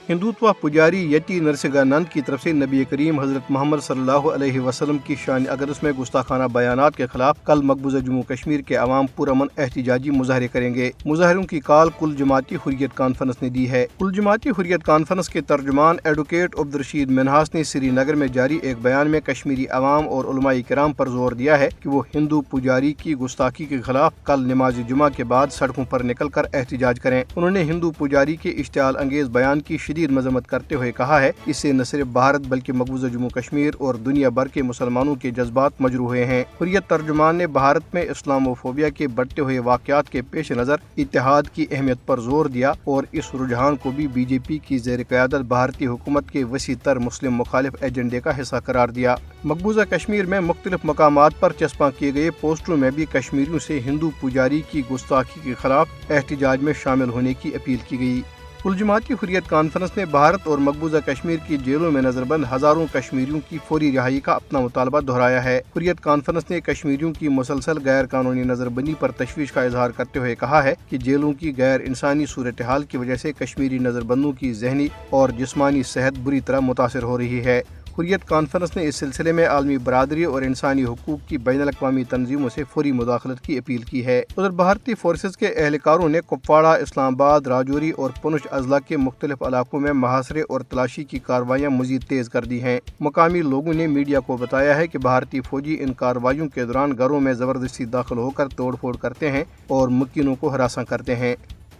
ہندوتوا پجاری یتی نرسنگانند کی طرف سے نبی کریم حضرت محمد صلی اللہ علیہ وسلم کی شان اقدس میں گستاخانہ بیانات کے خلاف کل مقبوضہ جموں کشمیر کے عوام پرامن احتجاجی مظاہرے کریں گے۔ مظاہروں کی کال کل جماعتی حریت کانفرنس نے دی ہے۔ کل جماعتی حریت کانفرنس کے ترجمان ایڈوکیٹ عبدالرشید منہاس نے سری نگر میں جاری ایک بیان میں کشمیری عوام اور علماء کرام پر زور دیا ہے کہ وہ ہندو پجاری کی گستاخی کے خلاف کل نماز جمعہ کے بعد سڑکوں پر نکل کر احتجاج کریں۔ انہوں نے ہندو پجاری کے اشتعال انگیز بیان کی شدید مذمت کرتے ہوئے کہا ہے اس سے نہ صرف بھارت بلکہ مقبوضہ جموں کشمیر اور دنیا بھر کے مسلمانوں کے جذبات مجروح ہوئے ہیں۔ حریت ترجمان نے بھارت میں اسلاموفوبیا کے بڑھتے ہوئے واقعات کے پیش نظر اتحاد کی اہمیت پر زور دیا اور اس رجحان کو بھی بی جے پی کی زیر قیادت بھارتی حکومت کے وسیع تر مسلم مخالف ایجنڈے کا حصہ قرار دیا۔ مقبوضہ کشمیر میں مختلف مقامات پر چسپاں کیے گئے پوسٹروں میں بھی کشمیریوں سے ہندو پجاری کی گستاخی کے خلاف احتجاج میں شامل ہونے کی اپیل کی گئی۔ کل جماعتی حریت کانفرنس نے بھارت اور مقبوضہ کشمیر کی جیلوں میں نظر بند ہزاروں کشمیریوں کی فوری رہائی کا اپنا مطالبہ دہرایا ہے۔ حریت کانفرنس نے کشمیریوں کی مسلسل غیر قانونی نظر بندی پر تشویش کا اظہار کرتے ہوئے کہا ہے کہ جیلوں کی غیر انسانی صورتحال کی وجہ سے کشمیری نظر بندوں کی ذہنی اور جسمانی صحت بری طرح متاثر ہو رہی ہے۔ حریت کانفرنس نے اس سلسلے میں عالمی برادری اور انسانی حقوق کی بین الاقوامی تنظیموں سے فوری مداخلت کی اپیل کی ہے۔ ادھر بھارتی فورسز کے اہلکاروں نے کپواڑہ، اسلام آباد، راجوری اور پونچھ اضلاع کے مختلف علاقوں میں محاصرے اور تلاشی کی کارروائیاں مزید تیز کر دی ہیں۔ مقامی لوگوں نے میڈیا کو بتایا ہے کہ بھارتی فوجی ان کارروائیوں کے دوران گھروں میں زبردستی داخل ہو کر توڑ پھوڑ کرتے ہیں اور مکینوں کو ہراساں کرتے ہیں۔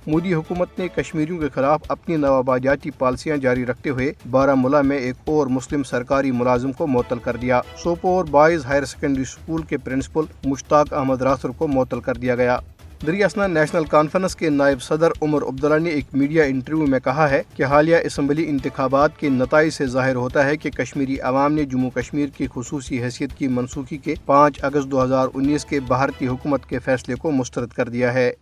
مودی حکومت نے کشمیریوں کے خلاف اپنی نوآبادیاتی پالیسیاں جاری رکھتے ہوئے بارہمولہ میں ایک اور مسلم سرکاری ملازم کو معطل کر دیا۔ Sopore boys higher secondary school کے پرنسپل مشتاق احمد راسر کو معطل کر دیا گیا۔ دریاسنا نیشنل کانفرنس کے نائب صدر عمر عبداللہ نے ایک میڈیا انٹرویو میں کہا ہے کہ حالیہ اسمبلی انتخابات کے نتائج سے ظاہر ہوتا ہے کہ کشمیری عوام نے جموں کشمیر کی خصوصی حیثیت کی منسوخی کے 5 اگست 2019 کے بھارتی حکومت کے فیصلے کو مسترد کر دیا ہے۔